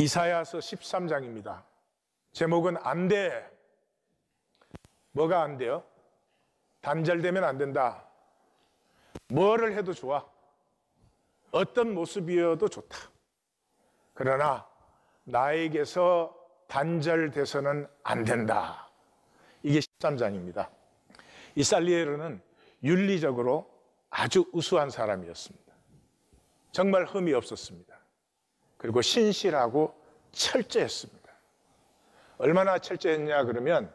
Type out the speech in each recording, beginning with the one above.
이사야서 13장입니다. 제목은 안 돼. 뭐가 안 돼요? 단절되면 안 된다. 뭐를 해도 좋아. 어떤 모습이어도 좋다. 그러나 나에게서 단절돼서는 안 된다. 이게 13장입니다. 이 살리에르는 윤리적으로 아주 우수한 사람이었습니다. 정말 흠이 없었습니다. 그리고 신실하고 철저했습니다. 얼마나 철저했냐 그러면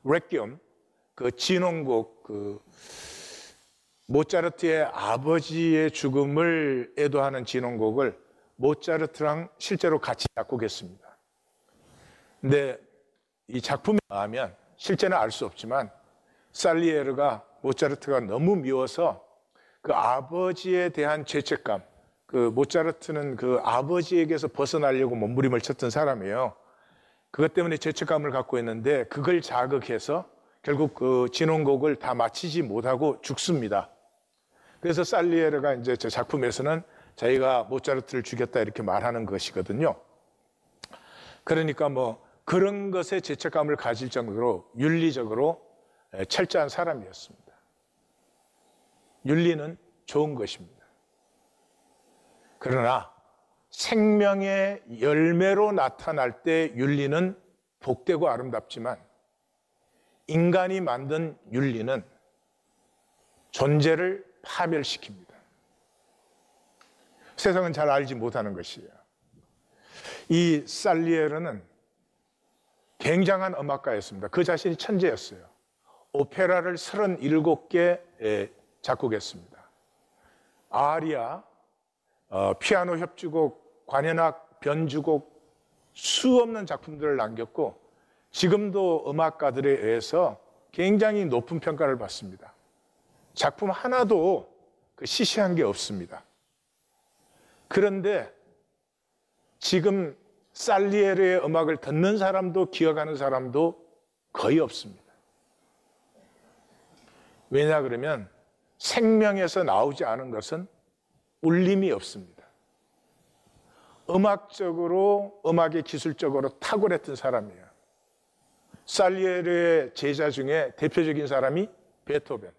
레퀴엠, 그 진홍곡, 모차르트의 아버지의 죽음을 애도하는 진홍곡을 모차르트랑 실제로 같이 작곡했습니다. 근데 이 작품에 의하면 실제는 알 수 없지만 살리에르가 모차르트가 너무 미워서 그 아버지에 대한 죄책감, 그 모차르트는 그 아버지에게서 벗어나려고 몸부림을 쳤던 사람이에요. 그것 때문에 죄책감을 갖고 있는데 그걸 자극해서 결국 그 진홍곡을 다 마치지 못하고 죽습니다. 그래서 살리에르가 이제 저 작품에서는 자기가 모차르트를 죽였다 이렇게 말하는 것이거든요. 그러니까 뭐 그런 것에 죄책감을 가질 정도로 윤리적으로 철저한 사람이었습니다. 윤리는 좋은 것입니다. 그러나 생명의 열매로 나타날 때 윤리는 복되고 아름답지만 인간이 만든 윤리는 존재를 파멸시킵니다. 세상은 잘 알지 못하는 것이에요. 이 살리에르는 굉장한 음악가였습니다. 그 자신이 천재였어요. 오페라를 37개 작곡했습니다. 아리아, 피아노 협주곡, 관현악, 변주곡 수없는 작품들을 남겼고 지금도 음악가들에 의해서 굉장히 높은 평가를 받습니다. 작품 하나도 시시한 게 없습니다. 그런데 지금 살리에르의 음악을 듣는 사람도 기억하는 사람도 거의 없습니다. 왜냐 그러면 생명에서 나오지 않은 것은 울림이 없습니다. 음악적으로, 음악의 기술적으로 탁월했던 사람이에요. 살리에르의 제자 중에 대표적인 사람이 베토벤,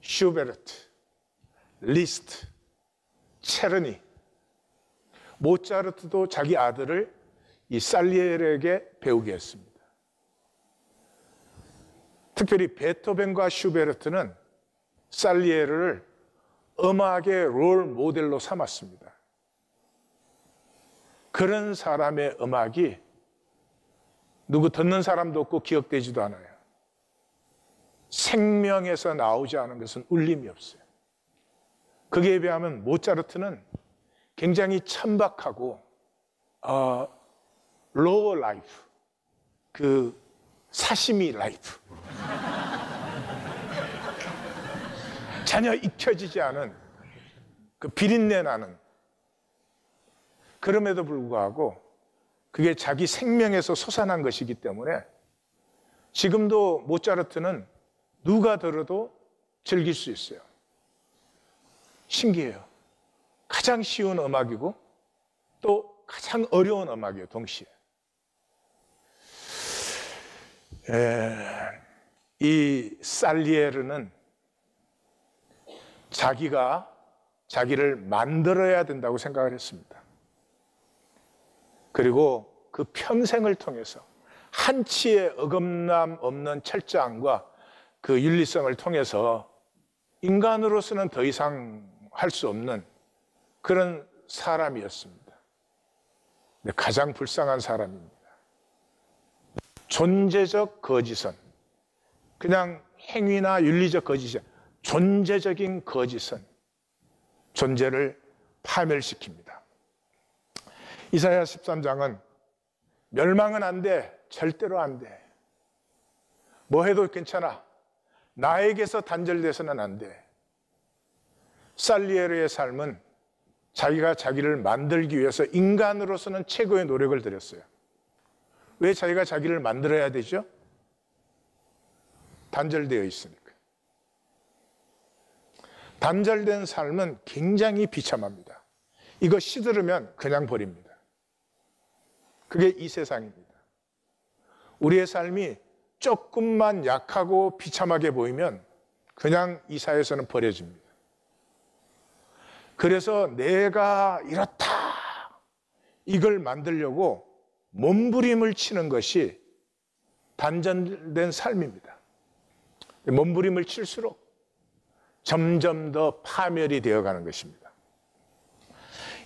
슈베르트, 리스트, 체르니, 모차르트도 자기 아들을 이 살리에르에게 배우게 했습니다. 특별히 베토벤과 슈베르트는 살리에르를 음악의 롤 모델로 삼았습니다. 그런 사람의 음악이 누구 듣는 사람도 없고 기억되지도 않아요. 생명에서 나오지 않은 것은 울림이 없어요. 거기에 비하면 모차르트는 굉장히 천박하고 로어 라이프, 그 사시미 라이프, 전혀 익혀지지 않은 그 비린내 나는, 그럼에도 불구하고 그게 자기 생명에서 솟아난 것이기 때문에 지금도 모차르트는 누가 들어도 즐길 수 있어요. 신기해요. 가장 쉬운 음악이고 또 가장 어려운 음악이에요, 동시에. 이 살리에르는 자기가 자기를 만들어야 된다고 생각을 했습니다. 그리고 그 평생을 통해서 한치의 어긋남 없는 철저함과 그 윤리성을 통해서 인간으로서는 더 이상 할 수 없는 그런 사람이었습니다. 근데 가장 불쌍한 사람입니다. 존재적 거짓은, 그냥 행위나 윤리적 거짓이 아니라 존재적인 거짓은 존재를 파멸시킵니다. 이사야 13장은 멸망은 안 돼, 절대로 안 돼. 뭐 해도 괜찮아. 나에게서 단절돼서는 안 돼. 살리에르의 삶은 자기가 자기를 만들기 위해서 인간으로서는 최고의 노력을 들였어요. 왜 자기가 자기를 만들어야 되죠? 단절되어 있으니까. 단절된 삶은 굉장히 비참합니다. 이거 시들으면 그냥 버립니다. 그게 이 세상입니다. 우리의 삶이 조금만 약하고 비참하게 보이면 그냥 이 사회에서는 버려집니다. 그래서 내가 이렇다 이걸 만들려고 몸부림을 치는 것이 단전된 삶입니다. 몸부림을 칠수록 점점 더 파멸이 되어가는 것입니다.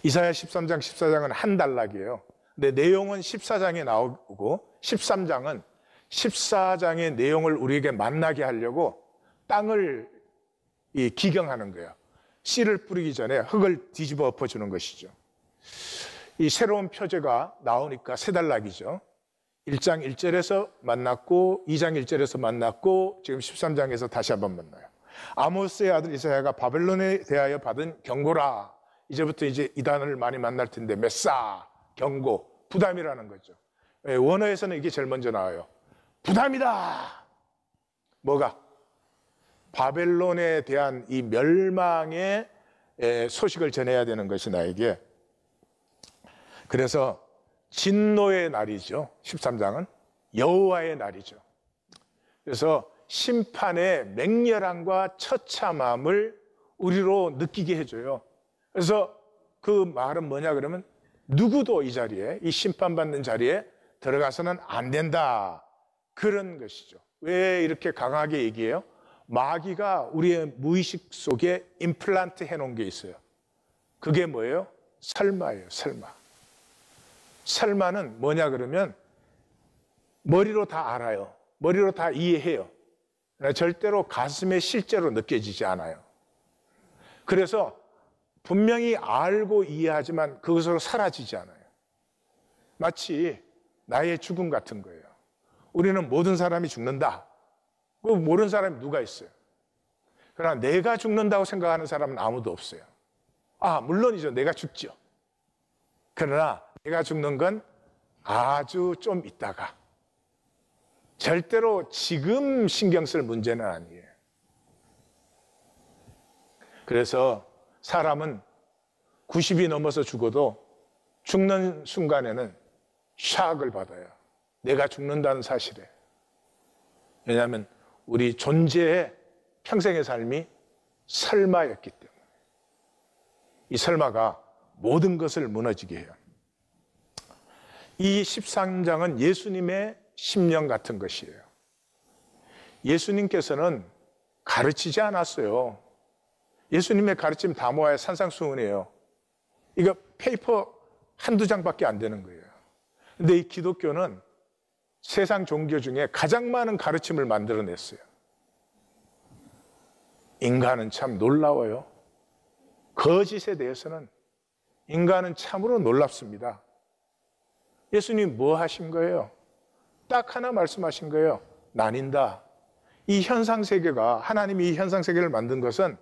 이사야 13장, 14장은 한 단락이에요. 근데 내용은 14장에 나오고 13장은 14장의 내용을 우리에게 만나게 하려고 땅을 기경하는 거예요. 씨를 뿌리기 전에 흙을 뒤집어 엎어주는 것이죠. 이 새로운 표제가 나오니까 세 단락이죠. 1장 1절에서 만났고 2장 1절에서 만났고 지금 13장에서 다시 한번 만나요. 아모스의 아들 이사야가 바벨론에 대하여 받은 경고라. 이제부터 이제 이 단어를 많이 만날 텐데 메사, 경고, 부담이라는 거죠. 원어에서는 이게 제일 먼저 나와요. 부담이다. 뭐가? 바벨론에 대한 이 멸망의 소식을 전해야 되는 것이 나에게. 그래서 진노의 날이죠. 13장은 여호와의 날이죠. 그래서 심판의 맹렬함과 처참함을 우리로 느끼게 해줘요. 그래서 그 말은 뭐냐 그러면 누구도 이 자리에, 이 심판받는 자리에 들어가서는 안 된다. 그런 것이죠. 왜 이렇게 강하게 얘기해요? 마귀가 우리의 무의식 속에 임플란트 해놓은 게 있어요. 그게 뭐예요? 설마예요. 설마. 설마는 뭐냐 그러면 머리로 다 알아요. 머리로 다 이해해요. 절대로 가슴에 실제로 느껴지지 않아요. 그래서 분명히 알고 이해하지만 그것으로 사라지지 않아요. 마치 나의 죽음 같은 거예요. 우리는 모든 사람이 죽는다. 그 모르는 사람이 누가 있어요? 그러나 내가 죽는다고 생각하는 사람은 아무도 없어요. 물론이죠. 내가 죽죠. 그러나 내가 죽는 건 아주 좀 있다가, 절대로 지금 신경 쓸 문제는 아니에요. 그래서 사람은 90이 넘어서 죽어도 죽는 순간에는 샥을 받아요. 내가 죽는다는 사실에. 왜냐하면 우리 존재의 평생의 삶이 설마였기 때문에. 이 설마가 모든 것을 무너지게 해요. 이 13장은 예수님의 심령 같은 것이에요. 예수님께서는 가르치지 않았어요. 예수님의 가르침 다 모아야 산상수훈이에요. 이거 페이퍼 한두 장밖에 안 되는 거예요. 근데 이 기독교는 세상 종교 중에 가장 많은 가르침을 만들어냈어요. 인간은 참 놀라워요. 거짓에 대해서는 인간은 참으로 놀랍습니다. 예수님 뭐 하신 거예요? 딱 하나 말씀하신 거예요. 나뉜다. 이 현상세계가, 하나님이 이 현상세계를 만든 것은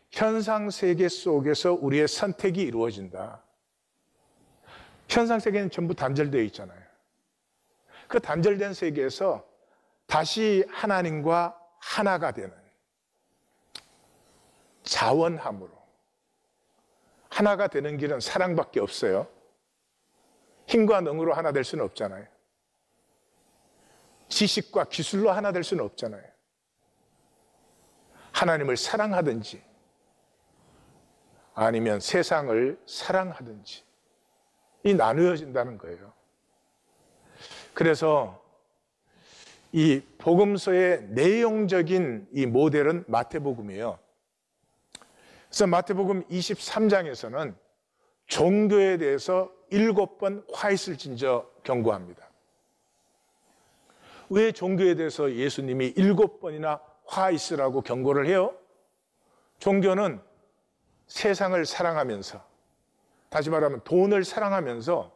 현상세계 속에서 우리의 선택이 이루어진다. 현상세계는 전부 단절되어 있잖아요. 그 단절된 세계에서 다시 하나님과 하나가 되는 자원함으로 하나가 되는 길은 사랑밖에 없어요. 힘과 능으로 하나 될 수는 없잖아요. 지식과 기술로 하나 될 수는 없잖아요. 하나님을 사랑하든지 아니면 세상을 사랑하든지 이 나누어진다는 거예요. 그래서 이 복음서의 내용적인 이 모델은 마태복음이에요. 그래서 마태복음 23장에서는 종교에 대해서 7번 화이트를 진저 경고합니다. 왜 종교에 대해서 예수님이 7번이나 화이트라고 경고를 해요? 종교는 세상을 사랑하면서, 다시 말하면 돈을 사랑하면서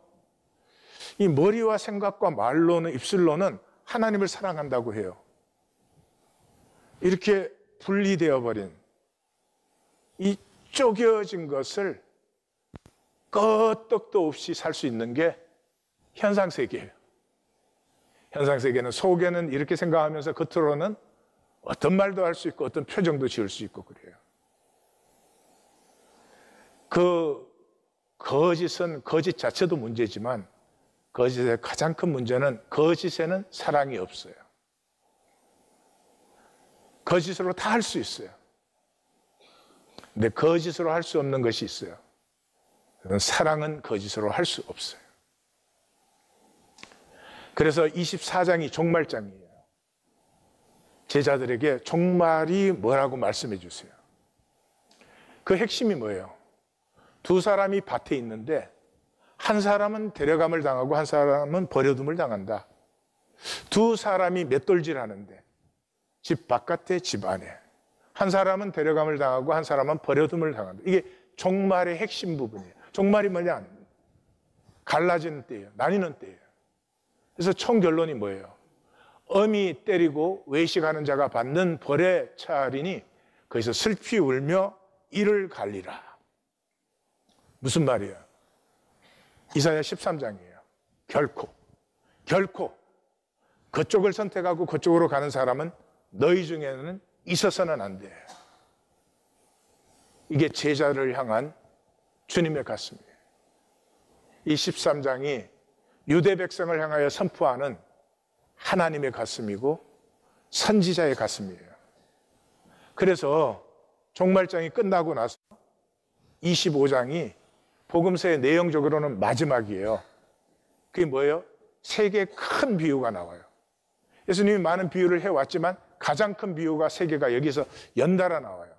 이 머리와 생각과 말로는, 입술로는 하나님을 사랑한다고 해요. 이렇게 분리되어 버린 이 쪼개진 것을 끄떡도 없이 살 수 있는 게 현상세계예요. 현상세계는 속에는 이렇게 생각하면서 겉으로는 어떤 말도 할 수 있고 어떤 표정도 지을 수 있고 그래요. 그 거짓은 거짓 자체도 문제지만 거짓의 가장 큰 문제는 거짓에는 사랑이 없어요. 거짓으로 다 할 수 있어요. 근데 거짓으로 할 수 없는 것이 있어요. 사랑은 거짓으로 할 수 없어요. 그래서 24장이 종말장이에요. 제자들에게 종말이 뭐라고 말씀해 주세요. 그 핵심이 뭐예요? 두 사람이 밭에 있는데 한 사람은 데려감을 당하고 한 사람은 버려둠을 당한다. 두 사람이 맷돌질 하는데 집 바깥에 집 안에 한 사람은 데려감을 당하고 한 사람은 버려둠을 당한다. 이게 종말의 핵심 부분이에요. 종말이 뭐냐? 갈라지는 때예요. 나뉘는 때예요. 그래서 총 결론이 뭐예요? 어미 때리고 외식하는 자가 받는 벌에 차리니 거기서 슬피 울며 이를 갈리라. 무슨 말이에요? 이사야 13장이에요. 결코 그쪽을 선택하고 그쪽으로 가는 사람은 너희 중에는 있어서는 안 돼. 이게 제자를 향한 주님의 가슴이에요. 이 13장이 유대 백성을 향하여 선포하는 하나님의 가슴이고 선지자의 가슴이에요. 그래서 종말장이 끝나고 나서 25장이 복음서의 내용적으로는 마지막이에요. 그게 뭐예요? 세 개의 큰 비유가 나와요. 예수님이 많은 비유를 해왔지만 가장 큰 비유가 세 개가 여기서 연달아 나와요.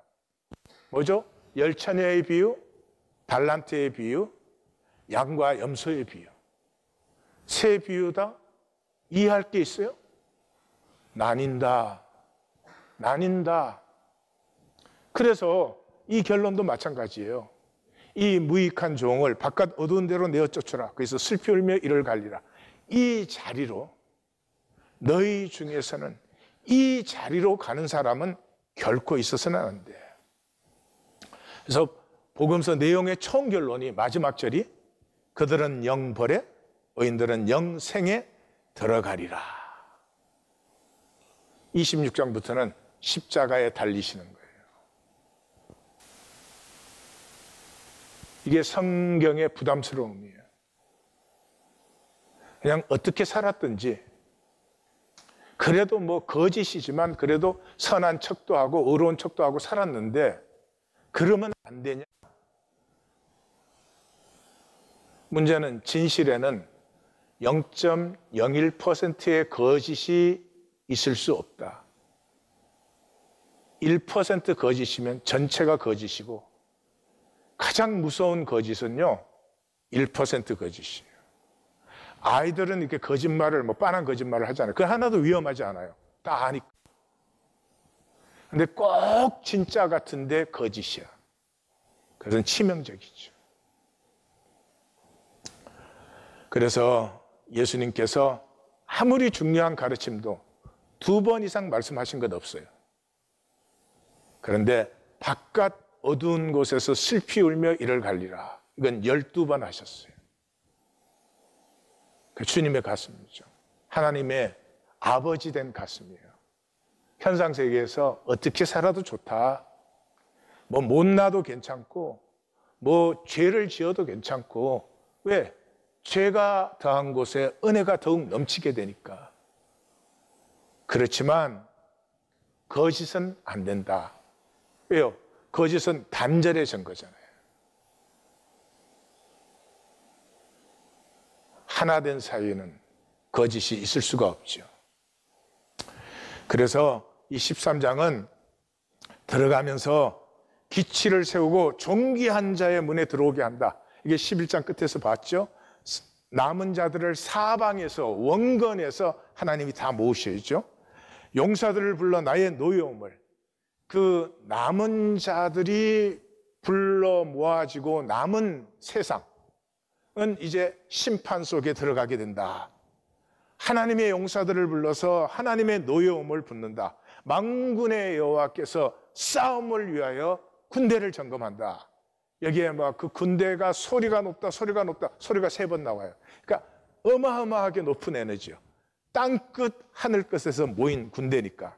뭐죠? 열처녀의 비유, 달란트의 비유, 양과 염소의 비유. 세 비유 다 이해할 게 있어요? 나뉜다. 그래서 이 결론도 마찬가지예요. 이 무익한 종을 바깥 어두운 데로 내어 쫓으라. 그래서 슬피 울며 이를 갈리라. 이 자리로 너희 중에서는 이 자리로 가는 사람은 결코 있어서는 안 돼. 그래서 복음서 내용의 총 결론이 마지막 절이 그들은 영벌에 의인들은 영생에 들어가리라. 26장부터는 십자가에 달리시는 거예요. 이게 성경의 부담스러움이에요. 그냥 어떻게 살았든지 그래도 뭐 거짓이지만 그래도 선한 척도 하고 의로운 척도 하고 살았는데 그러면 안 되냐? 문제는 진실에는 0.01%의 거짓이 있을 수 없다. 1% 거짓이면 전체가 거짓이고 가장 무서운 거짓은요 1% 거짓이에요. 아이들은 이렇게 거짓말을 뭐 빤한 거짓말을 하잖아요. 그 하나도 위험하지 않아요. 다 아니까. 근데 꼭 진짜 같은데 거짓이야. 그것은 치명적이죠. 그래서 예수님께서 아무리 중요한 가르침도 2번 이상 말씀하신 것 없어요. 그런데 바깥 어두운 곳에서 슬피 울며 이를 갈리라. 이건 12번 하셨어요. 그 주님의 가슴이죠. 하나님의 아버지 된 가슴이에요. 현상세계에서 어떻게 살아도 좋다. 뭐 못나도 괜찮고 뭐 죄를 지어도 괜찮고 왜? 죄가 더한 곳에 은혜가 더욱 넘치게 되니까. 그렇지만 거짓은 안 된다. 왜요? 거짓은 단절해진 거잖아요. 하나 된 사이에는 거짓이 있을 수가 없죠. 그래서 이 13장은 들어가면서 기치를 세우고 존귀한 자의 문에 들어오게 한다. 이게 11장 끝에서 봤죠. 남은 자들을 사방에서 원건에서 하나님이 다 모으셔야죠. 용사들을 불러 나의 노여움을 그 남은 자들이 불러 모아지고 남은 세상은 이제 심판 속에 들어가게 된다. 하나님의 용사들을 불러서 하나님의 노여움을 붓는다. 만군의 여호와께서 싸움을 위하여 군대를 점검한다. 여기에 막 그 군대가 소리가 높다, 소리가 3번 나와요. 그러니까 어마어마하게 높은 에너지요. 땅끝, 하늘끝에서 모인 군대니까.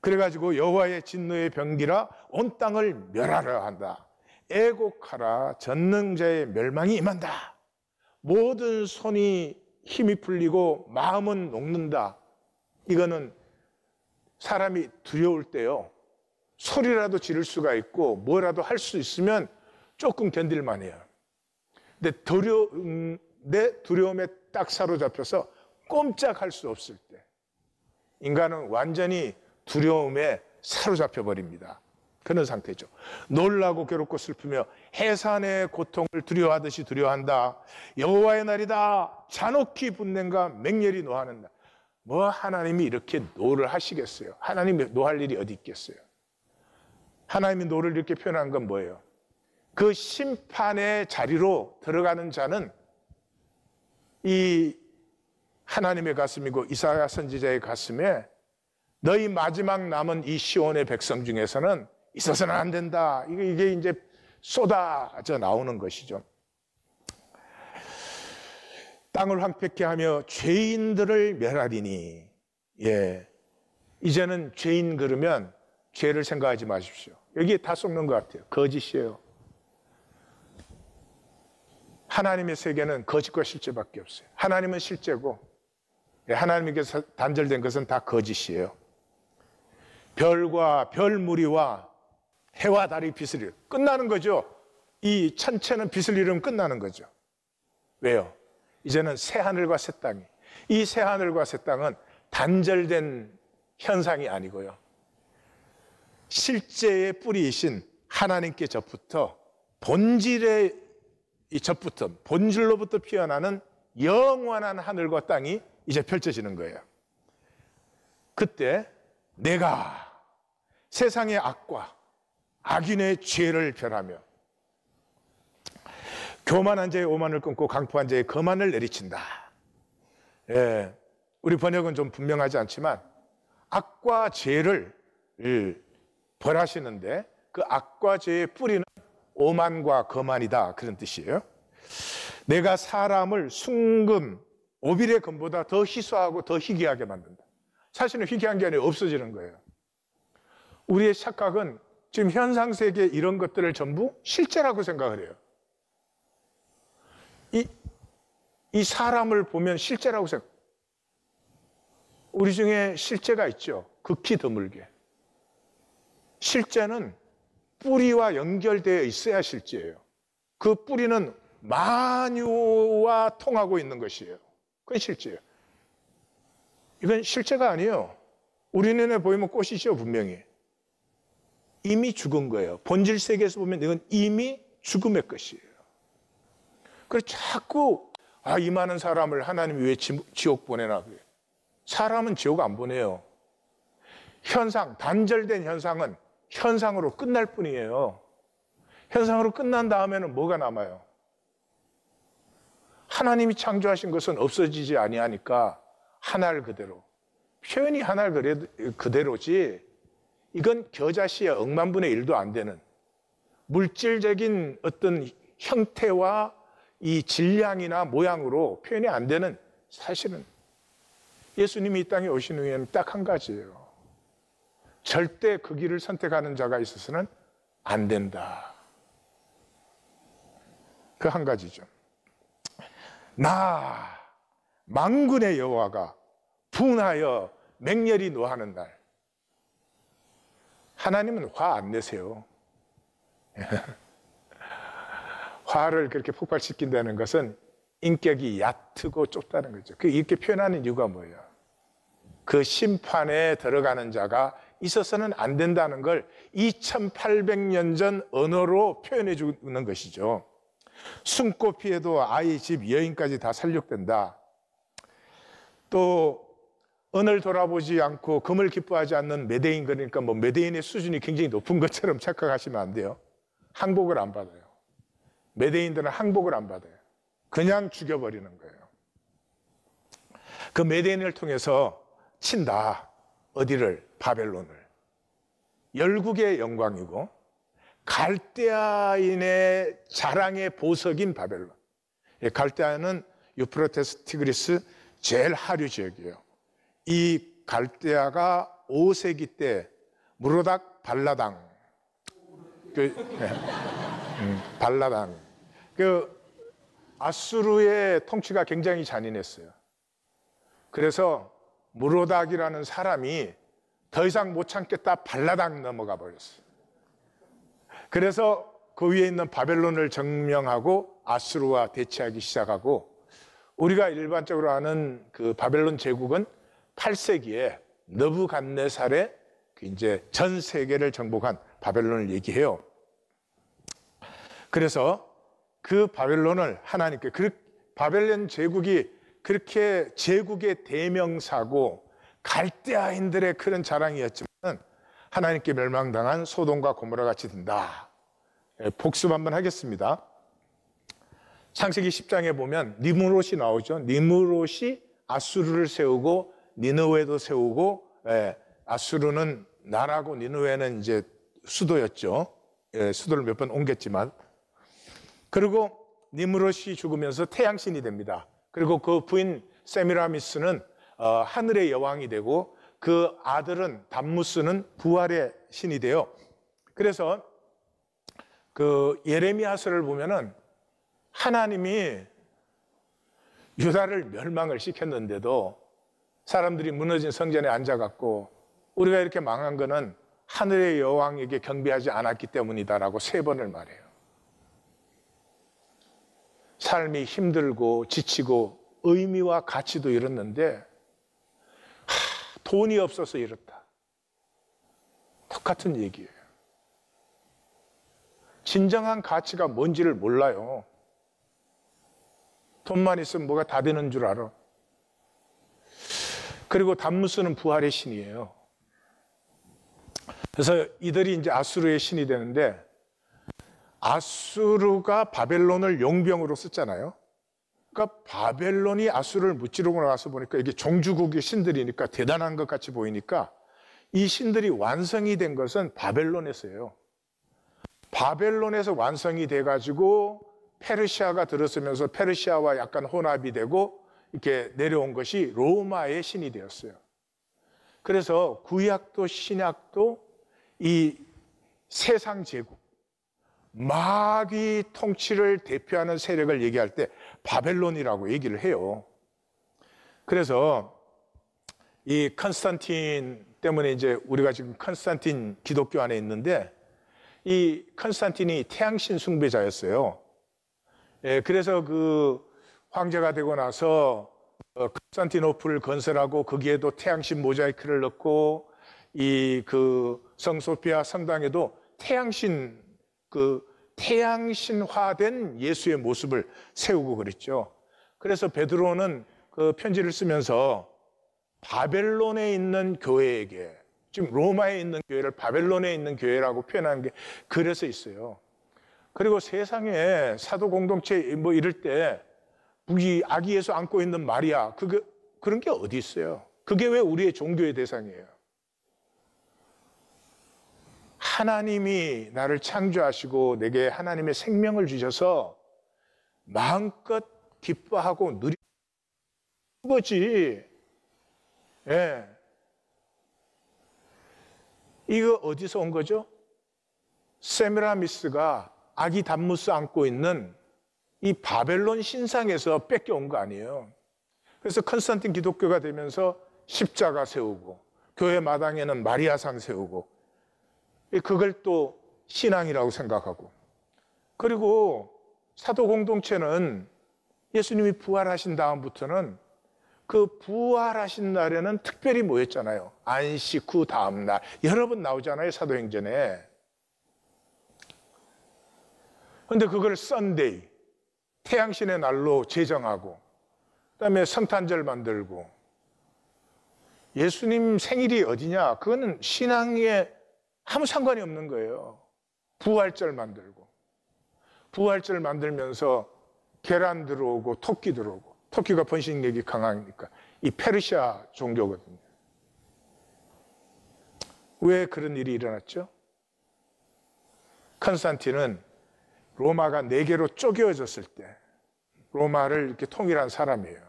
그래가지고 여호와의 진노의 병기라 온 땅을 멸하려 한다. 애곡하라 전능자의 멸망이 임한다. 모든 손이 힘이 풀리고 마음은 녹는다. 이거는 사람이 두려울 때요, 소리라도 지를 수가 있고 뭐라도 할 수 있으면 조금 견딜만 해요. 근데 내 두려움에 딱 사로잡혀서 꼼짝할 수 없을 때 인간은 완전히 두려움에 사로잡혀 버립니다. 그런 상태죠. 놀라고 괴롭고 슬프며 해산의 고통을 두려워하듯이 두려워한다. 여호와의 날이다. 잔혹히 분냄과 맹렬히 노하는다. 뭐 하나님이 이렇게 노를 하시겠어요? 하나님이 노할 일이 어디 있겠어요? 하나님이 노를 이렇게 표현한 건 뭐예요? 그 심판의 자리로 들어가는 자는 이 하나님의 가슴이고 이사야 선지자의 가슴에 너희 마지막 남은 이 시온의 백성 중에서는 있어서는 안 된다. 이게 이제 쏟아져 나오는 것이죠. 땅을 황폐케 하며 죄인들을 멸하리니. 예. 이제는 죄인 그러면 죄를 생각하지 마십시오. 여기에 다 쏟는 것 같아요. 거짓이에요. 하나님의 세계는 거짓과 실제밖에 없어요. 하나님은 실제고 하나님께서 단절된 것은 다 거짓이에요. 별과 별무리와 해와 달이 빛을 잃으면 끝나는 거죠. 이 천체는 빛을 잃으면 끝나는 거죠. 왜요? 이제는 새하늘과 새 땅이, 이 새하늘과 새 땅은 단절된 현상이 아니고요, 실제의 뿌리이신 하나님께 접붙어 본질의 이 접붙어 본질로부터 피어나는 영원한 하늘과 땅이 이제 펼쳐지는 거예요. 그때 내가 세상의 악과 악인의 죄를 멸하며 교만한 자의 오만을 끊고 강포한 자의 거만을 내리친다. 예, 우리 번역은 좀 분명하지 않지만 악과 죄를 벌하시는데 그 악과 죄의 뿌리는 오만과 거만이다, 그런 뜻이에요. 내가 사람을 순금 오빌의 금보다 더 희소하고 더 희귀하게 만든다. 사실은 희귀한 게 아니라 없어지는 거예요. 우리의 착각은 지금 현상세계 이런 것들을 전부 실제라고 생각을 해요. 이 사람을 보면 실제라고 생각. 우리 중에 실제가 있죠. 극히 드물게. 실제는 뿌리와 연결되어 있어야 실제예요. 그 뿌리는 만유와 통하고 있는 것이에요. 그건 실제예요. 이건 실제가 아니에요. 우리 눈에 보이면 꽃이죠, 분명히. 이미 죽은 거예요. 본질 세계에서 보면 이건 이미 죽음의 것이에요. 그래서 자꾸 이 많은 사람을 하나님이 왜 지옥 보내나 그래요. 사람은 지옥 안 보내요. 현상, 단절된 현상은 현상으로 끝날 뿐이에요. 현상으로 끝난 다음에는 뭐가 남아요? 하나님이 창조하신 것은 없어지지 아니하니까 하나를 그대로. 표현이 하나를 그대로지 이건 겨자씨의 억만분의 1도 안 되는 물질적인 어떤 형태와 이 질량이나 모양으로 표현이 안 되는, 사실은 예수님이 이 땅에 오신 후에는 딱 한 가지예요. 절대 그 길을 선택하는 자가 있어서는 안 된다. 그 한 가지죠. 나 만군의 여호와가 분하여 맹렬히 노하는 날. 하나님은 화 안 내세요. 화를 그렇게 폭발시킨다는 것은 인격이 얕고 좁다는 거죠. 이렇게 표현하는 이유가 뭐예요? 그 심판에 들어가는 자가 있어서는 안 된다는 걸 2800년 전 언어로 표현해 주는 것이죠. 숨고 피해도 아이, 집, 여인까지 다 살육된다. 또 은을 돌아보지 않고 금을 기뻐하지 않는 매대인, 그러니까 뭐 매대인의 수준이 굉장히 높은 것처럼 착각하시면 안 돼요. 항복을 안 받아요. 매대인들은 항복을 안 받아요. 그냥 죽여버리는 거예요. 그 매대인을 통해서 친다. 어디를? 바벨론을. 열국의 영광이고 갈대아인의 자랑의 보석인 바벨론. 갈대아는 유프라테스 티그리스 제일 하류 지역이에요. 이 갈대아가 5세기 때 무로닥 발라당, 발라당, 아수르의 통치가 굉장히 잔인했어요. 그래서 무로닥이라는 사람이 더 이상 못 참겠다 발라당 넘어가 버렸어요. 그래서 그 위에 있는 바벨론을 점령하고 아수르와 대치하기 시작하고, 우리가 일반적으로 아는 그 바벨론 제국은 8세기에 느부갓네살의 이제 전 세계를 정복한 바벨론을 얘기해요. 그래서 그 바벨론을 하나님께, 바벨론 제국이 그렇게 제국의 대명사고 갈대아인들의 그런 자랑이었지만 하나님께 멸망당한 소돔과 고모라 같이 된다. 복습 한번 하겠습니다. 창세기 10장에 보면 니므롯이 나오죠. 니므롯이 아수르를 세우고 니느웨도 세우고, 아수르는 나라고 니느웨는 이제 수도였죠. 수도를 몇 번 옮겼지만, 그리고 니므롯이 죽으면서 태양신이 됩니다. 그리고 그 부인 세미라미스는 하늘의 여왕이 되고, 그 아들은 담무스는 부활의 신이 돼요. 그래서 그 예레미야서를 보면은 하나님이 유다를 멸망을 시켰는데도 사람들이 무너진 성전에 앉아갖고 우리가 이렇게 망한 거는 하늘의 여왕에게 경배하지 않았기 때문이다라고 3번을 말해요. 삶이 힘들고 지치고 의미와 가치도 잃었는데 돈이 없어서 이렇다. 똑같은 얘기예요. 진정한 가치가 뭔지를 몰라요. 돈만 있으면 뭐가 다 되는 줄 알아. 그리고 담무스는 부활의 신이에요. 그래서 이들이 이제 아수르의 신이 되는데, 아수르가 바벨론을 용병으로 썼잖아요. 그러니까 바벨론이 아수르를 무찌르고 나서 보니까 이게 종주국의 신들이니까 대단한 것 같이 보이니까 이 신들이 완성이 된 것은 바벨론에서예요. 바벨론에서 완성이 돼가지고 페르시아가 들어서면서 페르시아와 약간 혼합이 되고 이렇게 내려온 것이 로마의 신이 되었어요. 그래서 구약도 신약도 이 세상 제국, 마귀 통치를 대표하는 세력을 얘기할 때 바벨론이라고 얘기를 해요. 그래서 이 컨스탄틴 때문에 이제 우리가 지금 컨스탄틴 기독교 안에 있는데, 이 컨스탄틴이 태양신 숭배자였어요. 그래서 그 황제가 되고 나서 컨스탄티노플을 건설하고 거기에도 태양신 모자이크를 넣고, 이 그 성소피아 성당에도 태양신화된 예수의 모습을 세우고 그랬죠. 그래서 베드로는 그 편지를 쓰면서 바벨론에 있는 교회에게, 지금 로마에 있는 교회를 바벨론에 있는 교회라고 표현한 게 그래서 있어요. 그리고 세상에 사도 공동체 뭐 이럴 때 아기 예수 안고 있는 마리아, 그런 게 어디 있어요? 그게 왜 우리의 종교의 대상이에요? 하나님이 나를 창조하시고 내게 하나님의 생명을 주셔서 마음껏 기뻐하고 누리는 거지. 예. 이거 어디서 온 거죠? 세미라미스가 아기 담무스 안고 있는 이 바벨론 신상에서 뺏겨온 거 아니에요. 그래서 컨스탄틴 기독교가 되면서 십자가 세우고 교회 마당에는 마리아상 세우고 그걸 또 신앙이라고 생각하고, 그리고 사도 공동체는 예수님이 부활하신 다음부터는 그 부활하신 날에는 특별히 모였잖아요. 안식 후 다음 날 여러 번 나오잖아요, 사도행전에. 그런데 그걸 썬데이, 태양신의 날로 제정하고, 그다음에 성탄절 만들고. 예수님 생일이 어디냐? 그거는 신앙에 아무 상관이 없는 거예요. 부활절 만들고, 부활절 만들면서 계란 들어오고 토끼 들어오고, 토끼가 번식력이 강하니까 이 페르시아 종교거든요. 왜 그런 일이 일어났죠? 컨스탄틴은 로마가 4개로 쪼개어졌을 때 로마를 이렇게 통일한 사람이에요.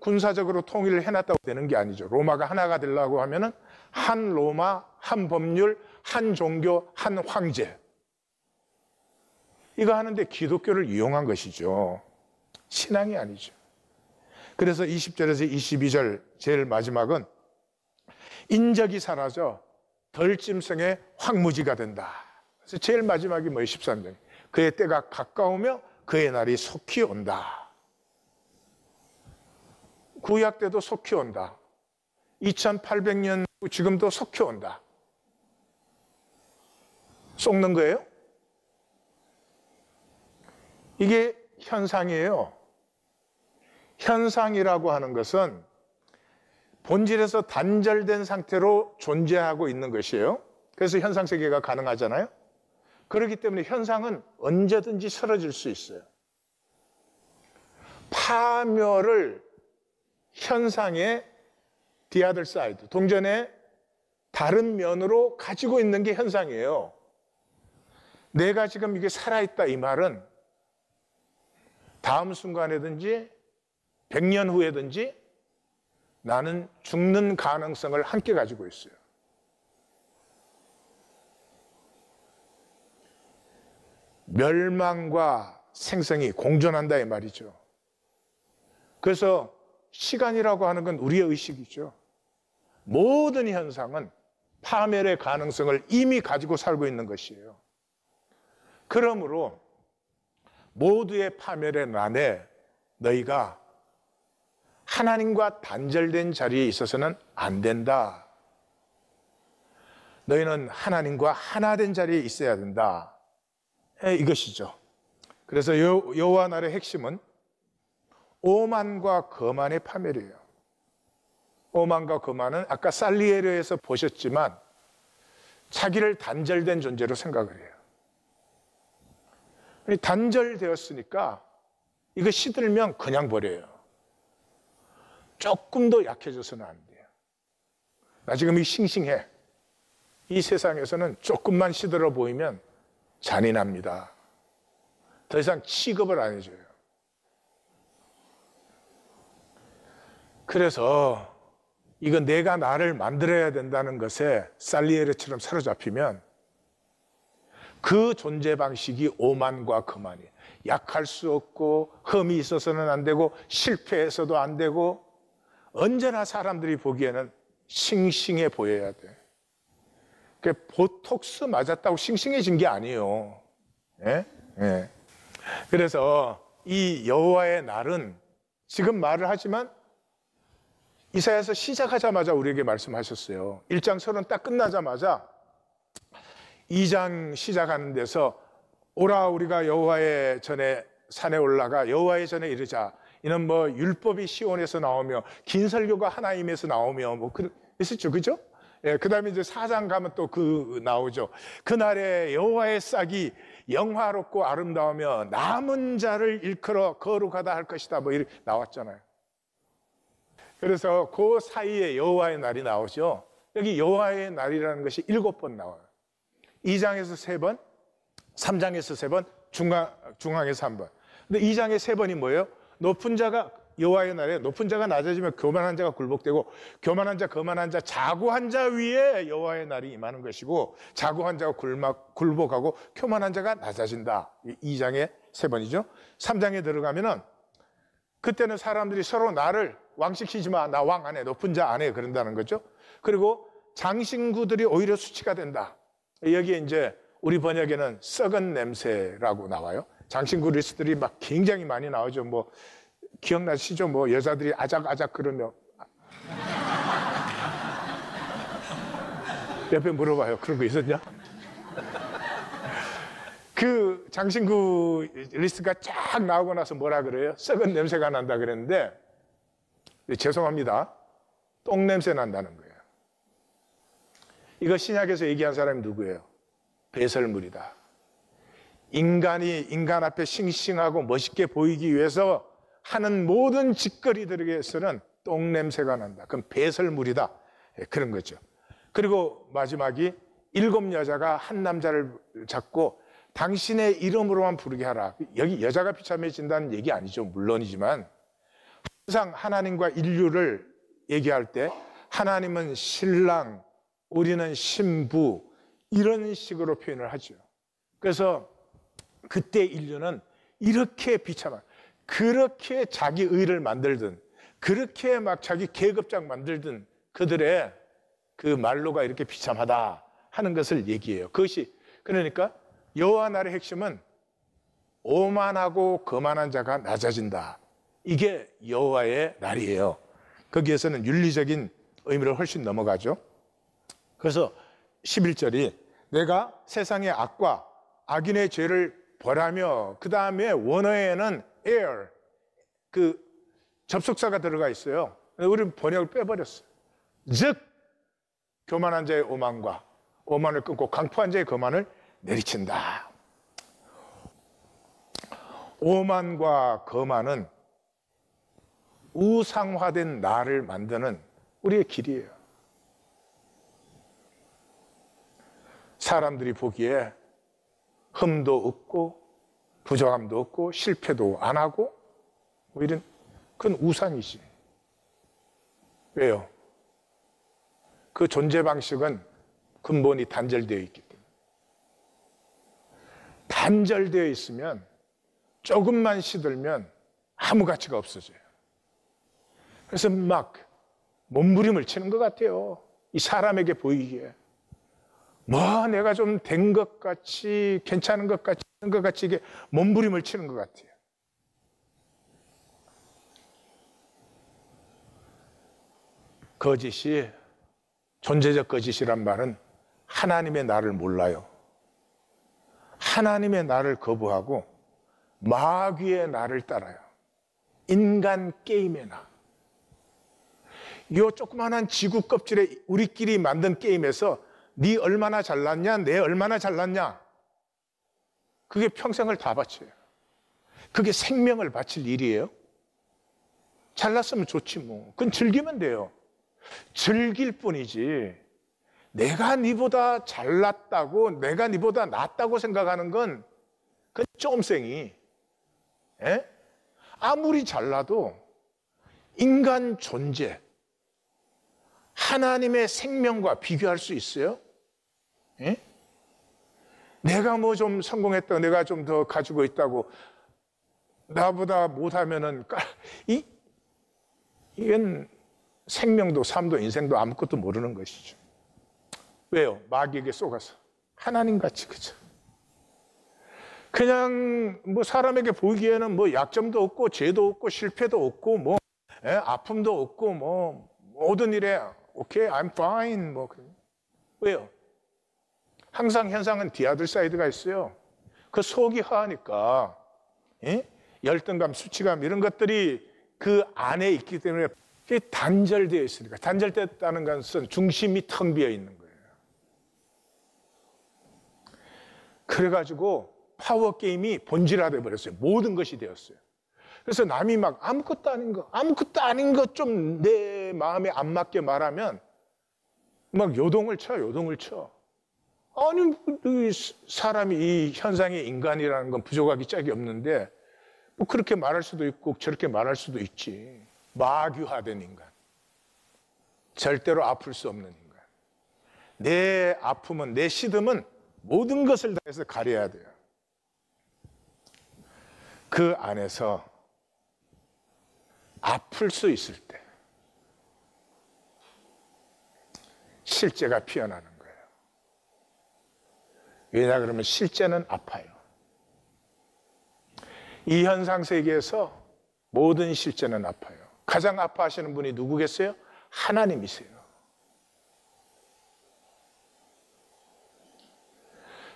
군사적으로 통일을 해놨다고 되는 게 아니죠. 로마가 하나가 되려고 하면은 한 로마, 한 법률, 한 종교, 한 황제. 이거 하는데 기독교를 이용한 것이죠. 신앙이 아니죠. 그래서 20절에서 22절 제일 마지막은 인적이 사라져 덜짐승의 황무지가 된다. 그래서 제일 마지막이 뭐예요? 13절. 그의 때가 가까우며 그의 날이 속히 온다. 구약 때도 속히 온다. 2800년 후 지금도 속히 온다. 속는 거예요? 이게 현상이에요. 현상이라고 하는 것은 본질에서 단절된 상태로 존재하고 있는 것이에요. 그래서 현상세계가 가능하잖아요. 그렇기 때문에 현상은 언제든지 사라질 수 있어요. 파멸을 현상의 the other side, 동전의 다른 면으로 가지고 있는 게 현상이에요. 내가 지금 이게 살아있다 이 말은 다음 순간에든지 100년 후에든지 나는 죽는 가능성을 함께 가지고 있어요. 멸망과 생성이 공존한다 이 말이죠. 그래서 시간이라고 하는 건 우리의 의식이죠. 모든 현상은 파멸의 가능성을 이미 가지고 살고 있는 것이에요. 그러므로 모두의 파멸의 난에 너희가 하나님과 단절된 자리에 있어서는 안 된다. 너희는 하나님과 하나 된 자리에 있어야 된다. 이것이죠. 그래서 여호와 날의 핵심은 오만과 거만의 파멸이에요. 오만과 거만은 아까 살리에르에서 보셨지만 자기를 단절된 존재로 생각을 해요. 단절되었으니까 이거 시들면 그냥 버려요. 조금 더 약해져서는 안 돼요. 나 지금 이 싱싱해. 이 세상에서는 조금만 시들어 보이면 잔인합니다. 더 이상 취급을 안 해줘요. 그래서 이건 내가 나를 만들어야 된다는 것에 살리에르처럼 사로잡히면 그 존재 방식이 오만과 거만이에요. 약할 수 없고 흠이 있어서는 안 되고 실패해서도 안 되고 언제나 사람들이 보기에는 싱싱해 보여야 돼. 보톡스 맞았다고 싱싱해진 게 아니에요. 예? 예. 그래서 이 여호와의 날은 지금 말을 하지만 이사야서 시작하자마자 우리에게 말씀하셨어요. 1장 서론 딱 끝나자마자 2장 시작하는 데서 오라 우리가 여호와의 전에 산에 올라가 여호와의 전에 이르자. 이는 뭐 율법이 시온에서 나오며 긴 설교가 하나임에서 나오며 뭐 있었죠, 그죠? 예, 그다음에 이제 4장 가면 또 그 나오죠. 그날에 여호와의 싹이 영화롭고 아름다우며 남은 자를 일컬어 거룩하다 할 것이다. 뭐 이렇게 나왔잖아요. 그래서 그 사이에 여호와의 날이 나오죠. 여기 여호와의 날이라는 것이 7번 나와요. 2장에서 3번, 3장에서 3번, 중앙에서 1번. 근데 2장에 3번이 뭐예요? 높은 자가 여호와의 날에 높은 자가 낮아지면 교만한 자가 굴복되고 교만한 자, 거만한 자, 자고한 자 위에 여호와의 날이 임하는 것이고 자고한 자가 굴복하고 교만한 자가 낮아진다. 2장에 3번이죠. 3장에 들어가면은 그때는 사람들이 서로 나를 왕시키지 마. 나 왕 안 해. 높은 자 안 해. 그런다는 거죠. 그리고 장신구들이 오히려 수치가 된다. 여기에 이제 우리 번역에는 썩은 냄새라고 나와요. 장신구 리스트들이 막 굉장히 많이 나오죠. 뭐 기억나시죠? 뭐 여자들이 아작아작 그러며 옆에 물어봐요. 그런 거 있었냐? 그 장신구 리스트가 쫙 나오고 나서 뭐라 그래요? 썩은 냄새가 난다 그랬는데 죄송합니다. 똥 냄새 난다는 거예요. 이거 신약에서 얘기한 사람이 누구예요? 배설물이다. 인간이 인간 앞에 싱싱하고 멋있게 보이기 위해서 하는 모든 짓거리들에게서는 똥 냄새가 난다. 그럼 배설물이다. 그런 거죠. 그리고 마지막이 7 여자가 한 남자를 잡고 당신의 이름으로만 부르게 하라. 여기 여자가 비참해진다는 얘기 아니죠. 물론이지만 항상 하나님과 인류를 얘기할 때 하나님은 신랑, 우리는 신부 이런 식으로 표현을 하죠. 그래서 그때 인류는 이렇게 비참한, 그렇게 자기 의를 만들든 그렇게 막 자기 계급장 만들던 그들의 그 말로가 이렇게 비참하다 하는 것을 얘기해요. 그것이 그러니까 여호와 날의 핵심은 오만하고 거만한 자가 낮아진다. 이게 여호와의 날이에요. 거기에서는 윤리적인 의미를 훨씬 넘어가죠. 그래서 11절이 내가 세상의 악과 악인의 죄를 벌하며 그 다음에 원어에는 air 그 접속사가 들어가 있어요. 우리는 번역을 빼버렸어요. 즉 교만한 자의 오만과 오만을 끊고 강포한 자의 거만을 내리친다. 오만과 거만은 우상화된 나를 만드는 우리의 길이에요. 사람들이 보기에 흠도 없고 부족함도 없고 실패도 안 하고 뭐 이런 그건 우상이지. 왜요? 그 존재 방식은 근본이 단절되어 있기 때문에. 단절되어 있으면 조금만 시들면 아무 가치가 없어져요. 그래서 막 몸부림을 치는 것 같아요. 이 사람에게 보이기에. 뭐 내가 좀 된 것 같이 괜찮은 것 같이 이게 몸부림을 치는 것 같아요. 거짓이 존재적 거짓이란 말은 하나님의 나를 몰라요. 하나님의 나를 거부하고 마귀의 나를 따라요. 인간 게임의 나. 이 조그마한 지구 껍질에 우리끼리 만든 게임에서 네 얼마나 잘났냐, 내 얼마나 잘났냐. 그게 평생을 다 바쳐요. 그게 생명을 바칠 일이에요. 잘났으면 좋지 뭐. 그건 즐기면 돼요. 즐길 뿐이지 내가 네보다 잘났다고 내가 네보다 낫다고 생각하는 건 그건 쫌생이. 예? 아무리 잘나도 인간 존재 하나님의 생명과 비교할 수 있어요? 예? 내가 뭐 좀 성공했다고 내가 좀 더 가지고 있다고 나보다 못하면은 이건 생명도 삶도 인생도 아무것도 모르는 것이죠. 왜요? 마귀에게 속아서 하나님같이 그죠. 그냥 뭐 사람에게 보이기에는 뭐 약점도 없고 죄도 없고 실패도 없고 뭐 아픔도 없고 뭐 모든 일에 오케이, I'm fine 뭐 왜요? 항상 현상은 디아들 사이드가 있어요. 그 속이 허하니까 열등감, 수치감 이런 것들이 그 안에 있기 때문에 단절되어 있으니까. 단절됐다는 것은 중심이 텅 비어 있는 거예요. 그래가지고 파워게임이 본질화돼 버렸어요. 모든 것이 되었어요. 그래서 남이 막 아무것도 아닌 것 좀 내 마음에 안 맞게 말하면 막 요동을 쳐. 아니, 사람이 이 현상의 인간이라는 건 부족하기 짝이 없는데 뭐 그렇게 말할 수도 있고 저렇게 말할 수도 있지. 마귀화된 인간. 절대로 아플 수 없는 인간. 내 아픔은, 내 시름은 모든 것을 다해서 가려야 돼요. 그 안에서 아플 수 있을 때 실제가 피어나는 거예요. 왜냐 그러면 실제는 아파요. 이 현상 세계에서 모든 실제는 아파요. 가장 아파하시는 분이 누구겠어요? 하나님이세요.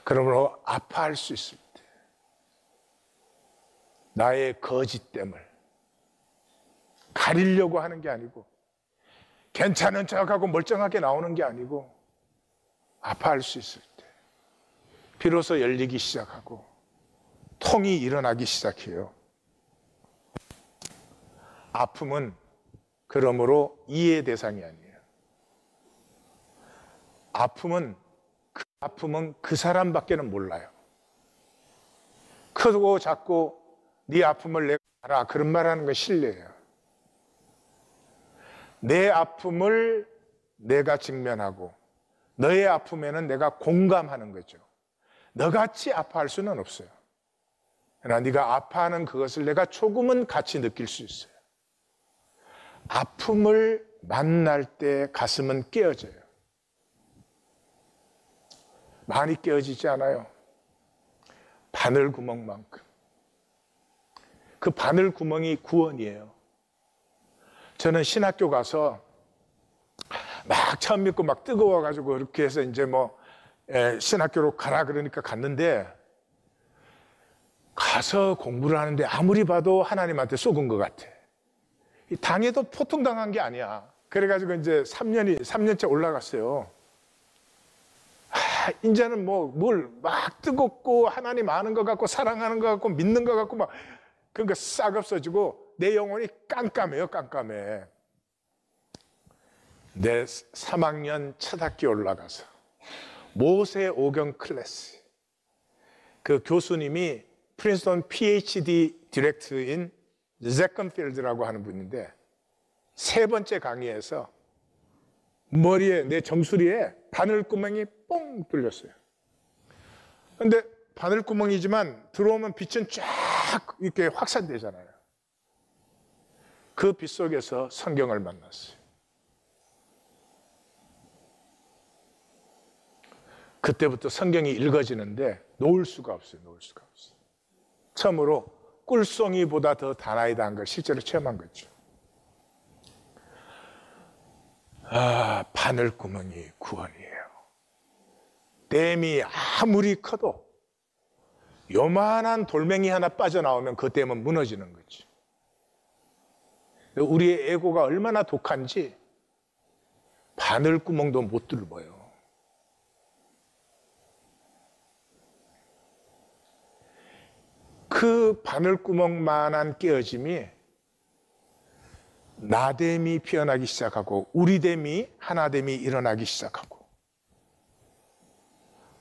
그러므로 아파할 수 있을 때 나의 거짓됨을 가리려고 하는 게 아니고 괜찮은 척하고 멀쩡하게 나오는 게 아니고 아파할 수 있을 때 비로소 열리기 시작하고 통이 일어나기 시작해요. 아픔은 그러므로 이해 대상이 아니에요. 아픔은 그 사람밖에는 몰라요. 크고 작고 네 아픔을 내가 알아 그런 말하는 건 실례예요. 내 아픔을 내가 직면하고 너의 아픔에는 내가 공감하는 거죠. 너같이 아파할 수는 없어요. 그러나 네가 아파하는 그것을 내가 조금은 같이 느낄 수 있어요. 아픔을 만날 때 가슴은 깨어져요. 많이 깨어지지 않아요. 바늘구멍만큼. 그 바늘구멍이 구원이에요. 저는 신학교 가서 막 처음 믿고 막 뜨거워가지고 이렇게 해서 이제 뭐 신학교로 가라 그러니까 갔는데, 가서 공부를 하는데 아무리 봐도 하나님한테 속은 것 같아. 당해도 보통 당한 게 아니야. 그래가지고 이제 3년째 올라갔어요. 이제는 뭐 뭘 막 뜨겁고 하나님 아는 것 같고 사랑하는 것 같고 믿는 것 같고 막 그러니까 싹 없어지고 내 영혼이 깜깜해요. 깜깜해. 내 3학년 첫 학기 올라가서 모세 오경 클래스, 그 교수님이 프린스턴 PhD 디렉터인 제컨필드라고 하는 분인데, 세 번째 강의에서 머리에, 내 정수리에 바늘구멍이 뻥 뚫렸어요. 근데 바늘구멍이지만 들어오면 빛은 쫙 이렇게 확산되잖아요. 그 빛 속에서 성경을 만났어요. 그때부터 성경이 읽어지는데 놓을 수가 없어요. 놓을 수가 없어요. 처음으로 꿀송이보다 더 다나이다는 걸 실제로 체험한 거죠. 바늘구멍이 구원이에요. 댐이 아무리 커도 요만한 돌멩이 하나 빠져나오면 그 댐은 무너지는 거죠. 우리의 에고가 얼마나 독한지 바늘구멍도 못 뚫어요. 그 바늘구멍만한 깨어짐이 나됨이 피어나기 시작하고 우리됨이 하나됨이 일어나기 시작하고,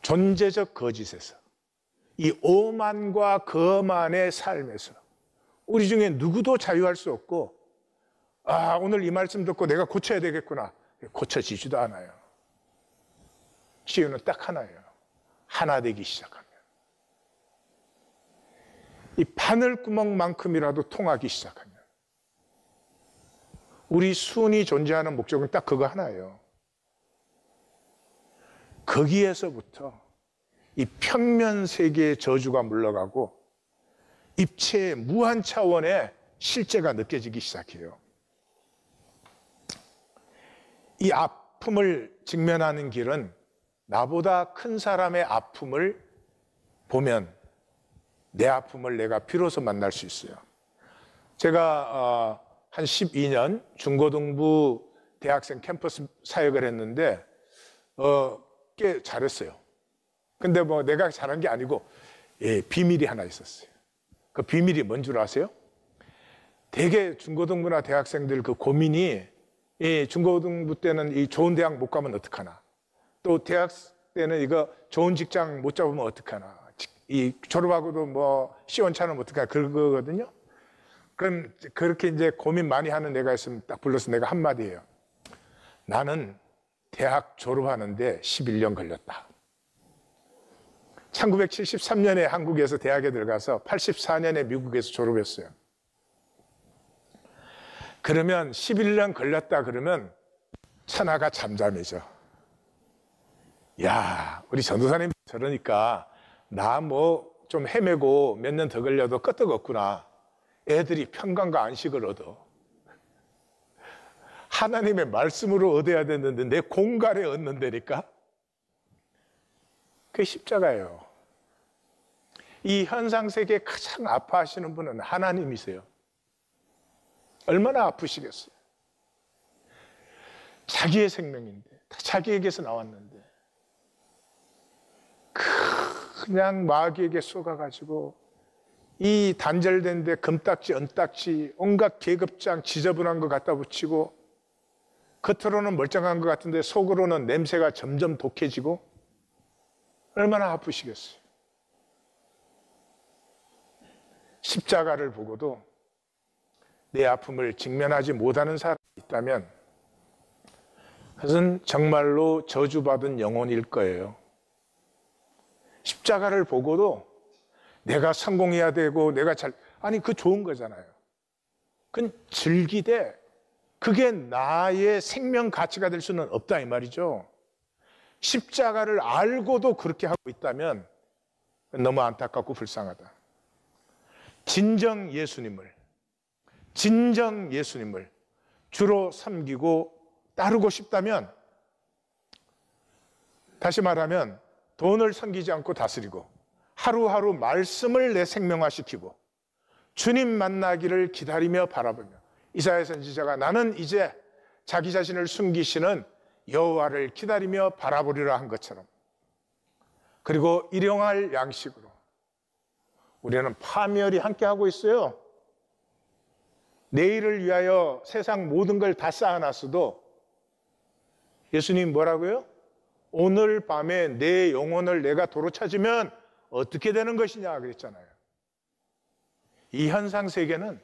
존재적 거짓에서, 이 오만과 거만의 삶에서 우리 중에 누구도 자유할 수 없고, 오늘 이 말씀 듣고 내가 고쳐야 되겠구나. 고쳐지지도 않아요. 치유는 딱 하나예요. 하나 되기 시작하면. 이 바늘구멍만큼이라도 통하기 시작하면. 우리 순이 존재하는 목적은 딱 그거 하나예요. 거기에서부터 이 평면 세계의 저주가 물러가고 입체의 무한 차원의 실제가 느껴지기 시작해요. 이 아픔을 직면하는 길은 나보다 큰 사람의 아픔을 보면 내 아픔을 내가 비로소 만날 수 있어요. 제가 한 12년 중고등부 대학생 캠퍼스 사역을 했는데 꽤 잘했어요. 근데 뭐 내가 잘한 게 아니고 비밀이 하나 있었어요. 그 비밀이 뭔 줄 아세요? 되게 중고등부나 대학생들 그 고민이, 중고등부 때는 이 좋은 대학 못 가면 어떡하나, 또 대학 때는 이거 좋은 직장 못 잡으면 어떡하나, 이 졸업하고도 뭐 시원찮으면 어떡하나, 그거거든요. 그럼 그렇게 이제 고민 많이 하는 애가 있으면 딱 불러서 내가 한마디예요. 나는 대학 졸업하는데 11년 걸렸다. 1973년에 한국에서 대학에 들어가서 84년에 미국에서 졸업했어요. 그러면 11년 걸렸다 그러면 천하가 잠잠해져. 야, 우리 전도사님 저러니까 나 뭐 좀 헤매고 몇 년 더 걸려도 끄떡없구나. 애들이 평강과 안식을 얻어. 하나님의 말씀으로 얻어야 되는데 내 공갈에 얻는다니까? 그게 십자가예요. 이 현상세계에 가장 아파하시는 분은 하나님이세요. 얼마나 아프시겠어요? 자기의 생명인데, 다 자기에게서 나왔는데 그냥 마귀에게 쏘가가지고 이 단절된 데 금딱지, 은딱지, 온갖 계급장 지저분한 거 갖다 붙이고, 겉으로는 멀쩡한 것 같은데 속으로는 냄새가 점점 독해지고, 얼마나 아프시겠어요. 십자가를 보고도 내 아픔을 직면하지 못하는 사람이 있다면 그것은 정말로 저주받은 영혼일 거예요. 십자가를 보고도 내가 성공해야 되고 내가 아니 그 좋은 거잖아요. 그건 즐기되 그게 나의 생명 가치가 될 수는 없다 이 말이죠. 십자가를 알고도 그렇게 하고 있다면 너무 안타깝고 불쌍하다. 진정 예수님을 주로 섬기고 따르고 싶다면, 다시 말하면 돈을 섬기지 않고 다스리고 하루하루 말씀을 내 생명화시키고 주님 만나기를 기다리며 바라보며, 이사야 선지자가 나는 이제 자기 자신을 숨기시는 여호와를 기다리며 바라보리라 한 것처럼, 그리고 일용할 양식으로 우리는 파멸이 함께하고 있어요. 내일을 위하여 세상 모든 걸 다 쌓아놨어도 예수님 뭐라고요? 오늘 밤에 내 영혼을 내가 도로 찾으면 어떻게 되는 것이냐 그랬잖아요. 이 현상 세계는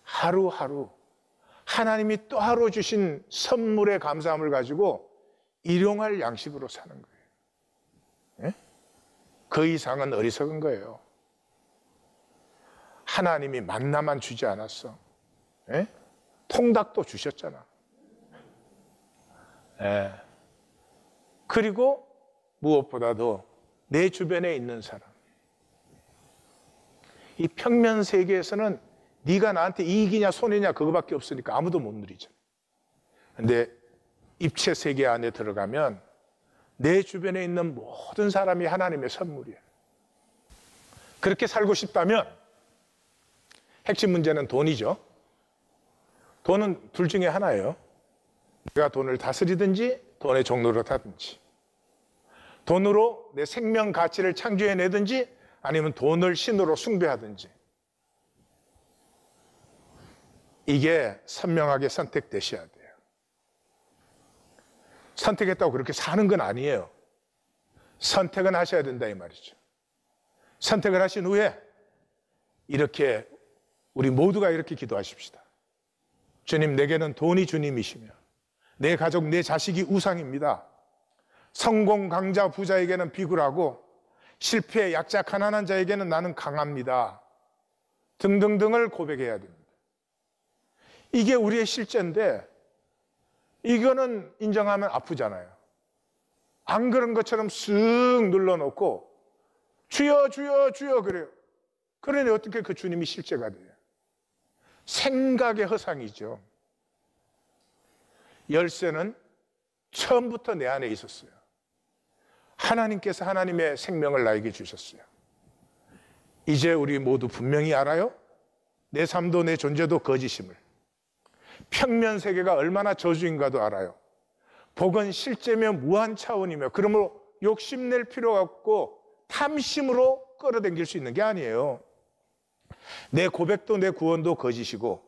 하루하루 하나님이 또 하루 주신 선물의 감사함을 가지고 일용할 양식으로 사는 거예요. 예? 그 이상은 어리석은 거예요. 하나님이 만나만 주지 않았어. 예? 통닭도 주셨잖아. 예. 그리고 무엇보다도 내 주변에 있는 사람. 이 평면 세계에서는 네가 나한테 이익이냐 손해냐 그거밖에 없으니까 아무도 못 누리잖아. 근데 입체 세계 안에 들어가면 내 주변에 있는 모든 사람이 하나님의 선물이야. 그렇게 살고 싶다면 핵심 문제는 돈이죠. 돈은 둘 중에 하나예요. 내가 돈을 다스리든지 돈의 종로로 타든지, 돈으로 내 생명 가치를 창조해내든지 아니면 돈을 신으로 숭배하든지, 이게 선명하게 선택되셔야 돼요. 선택했다고 그렇게 사는 건 아니에요. 선택은 하셔야 된다 이 말이죠. 선택을 하신 후에 이렇게 우리 모두가 이렇게 기도하십시다. 주님, 내게는 돈이 주님이시며 내 가족, 내 자식이 우상입니다. 성공, 강자, 부자에게는 비굴하고 실패, 약자, 가난한 자에게는 나는 강합니다. 등등등을 고백해야 됩니다. 이게 우리의 실제인데 이거는 인정하면 아프잖아요. 안 그런 것처럼 쓱 눌러놓고 주여 주여 주여 그래요. 그러니 어떻게 그 주님이 실제가 돼요? 생각의 허상이죠. 열쇠는 처음부터 내 안에 있었어요. 하나님께서 하나님의 생명을 나에게 주셨어요. 이제 우리 모두 분명히 알아요. 내 삶도 내 존재도 거짓임을. 평면 세계가 얼마나 저주인가도 알아요. 복은 실제며 무한 차원이며, 그러므로 욕심낼 필요가 없고 탐심으로 끌어당길 수 있는 게 아니에요. 내 고백도 내 구원도 거짓이고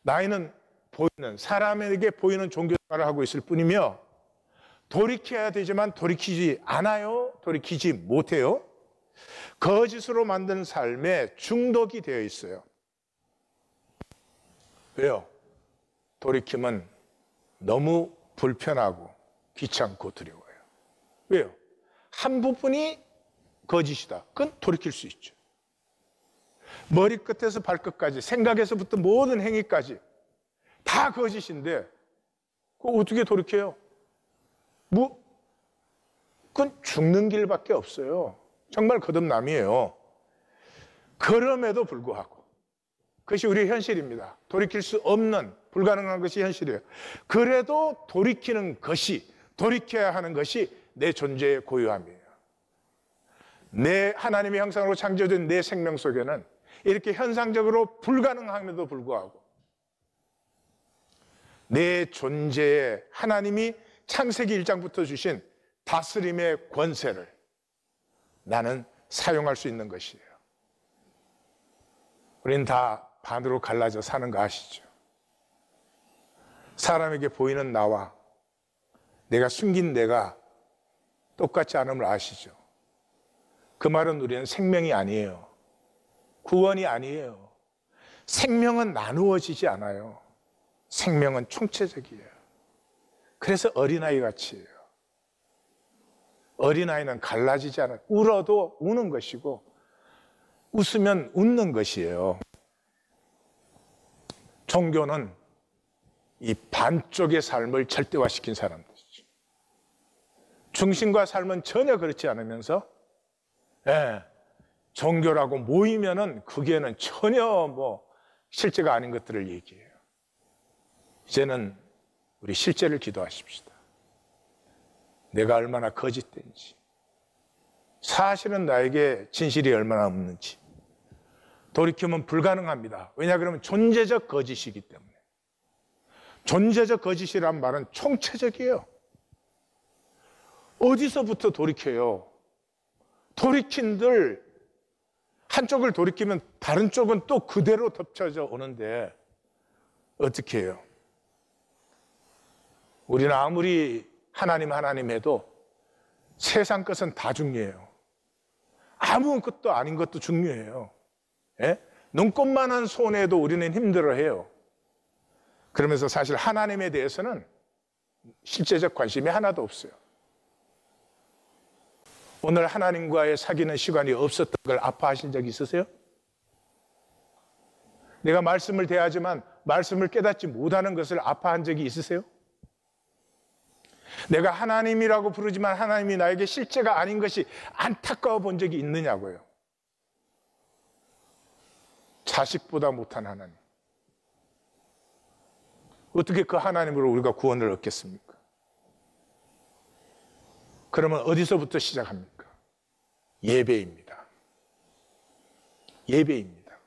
나이는 보이는, 사람에게 보이는 종교생활을 하고 있을 뿐이며, 돌이켜야 되지만 돌이키지 않아요. 돌이키지 못해요. 거짓으로 만든 삶에 중독이 되어 있어요. 왜요? 돌이킴은 너무 불편하고 귀찮고 두려워요. 왜요? 한 부분이 거짓이다. 그건 돌이킬 수 있죠. 머리끝에서 발끝까지, 생각에서부터 모든 행위까지 다 거짓인데 그거 어떻게 돌이켜요? 그건 죽는 길밖에 없어요. 정말 거듭남이에요. 그럼에도 불구하고 그것이 우리의 현실입니다. 돌이킬 수 없는, 불가능한 것이 현실이에요. 그래도 돌이키는 것이, 돌이켜야 하는 것이 내 존재의 고유함이에요. 내 하나님의 형상으로 창조된 내 생명 속에는 이렇게 현상적으로 불가능함에도 불구하고 내 존재에 하나님이 창세기 1장부터 주신 다스림의 권세를 나는 사용할 수 있는 것이에요. 우리는 다 반으로 갈라져 사는 거 아시죠? 사람에게 보이는 나와 내가 숨긴 내가 똑같지 않음을 아시죠? 그 말은 우리는 생명이 아니에요. 구원이 아니에요. 생명은 나누어지지 않아요. 생명은 총체적이에요. 그래서 어린아이 같이예요. 어린아이는 갈라지지 않아요. 울어도 우는 것이고 웃으면 웃는 것이에요. 종교는 이 반쪽의 삶을 절대화시킨 사람들이죠. 중심과 삶은 전혀 그렇지 않으면서 종교라고 모이면은 그게는 전혀 실제가 아닌 것들을 얘기해요. 이제는 우리 실제를 기도하십시다. 내가 얼마나 거짓된지, 사실은 나에게 진실이 얼마나 없는지 돌이키면 불가능합니다. 왜냐 그러면 존재적 거짓이기 때문에. 존재적 거짓이란 말은 총체적이에요. 어디서부터 돌이켜요? 돌이킨들 한쪽을 돌이키면 다른 쪽은 또 그대로 덮쳐져 오는데 어떻게 해요? 우리는 아무리 하나님 해도 세상 것은 다 중요해요. 아무것도 아닌 것도 중요해요. 눈꼽만한 손해도 우리는 힘들어해요. 그러면서 사실 하나님에 대해서는 실제적 관심이 하나도 없어요. 오늘 하나님과의 사귀는 시간이 없었던 걸 아파하신 적 있으세요? 내가 말씀을 대하지만 말씀을 깨닫지 못하는 것을 아파한 적이 있으세요? 내가 하나님이라고 부르지만 하나님이 나에게 실제가 아닌 것이 안타까워 본 적이 있느냐고요. 자식보다 못한 하나님. 어떻게 그 하나님으로 우리가 구원을 얻겠습니까? 그러면 어디서부터 시작합니까? 예배입니다. 예배입니다.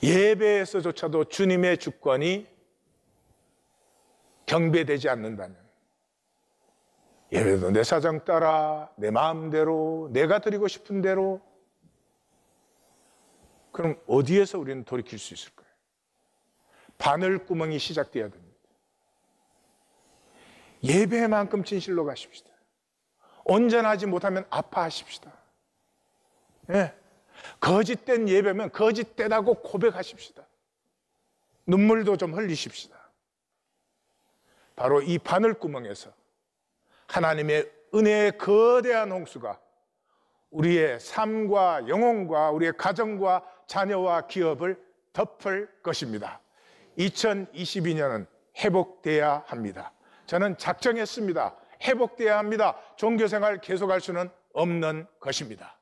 예배에서조차도 주님의 주권이 경배되지 않는다면, 예배도 내 사정 따라 내 마음대로 내가 드리고 싶은 대로, 그럼 어디에서 우리는 돌이킬 수 있을까요? 바늘구멍이 시작되어야 됩니다. 예배만큼 진실로 가십시다. 온전하지 못하면 아파하십시다. 거짓된 예배면 거짓되다고 고백하십시다. 눈물도 좀 흘리십시다. 바로 이 바늘구멍에서 하나님의 은혜의 거대한 홍수가 우리의 삶과 영혼과 우리의 가정과 자녀와 기업을 덮을 것입니다. 2022년은 회복돼야 합니다. 저는 작정했습니다. 회복돼야 합니다. 종교생활 계속할 수는 없는 것입니다.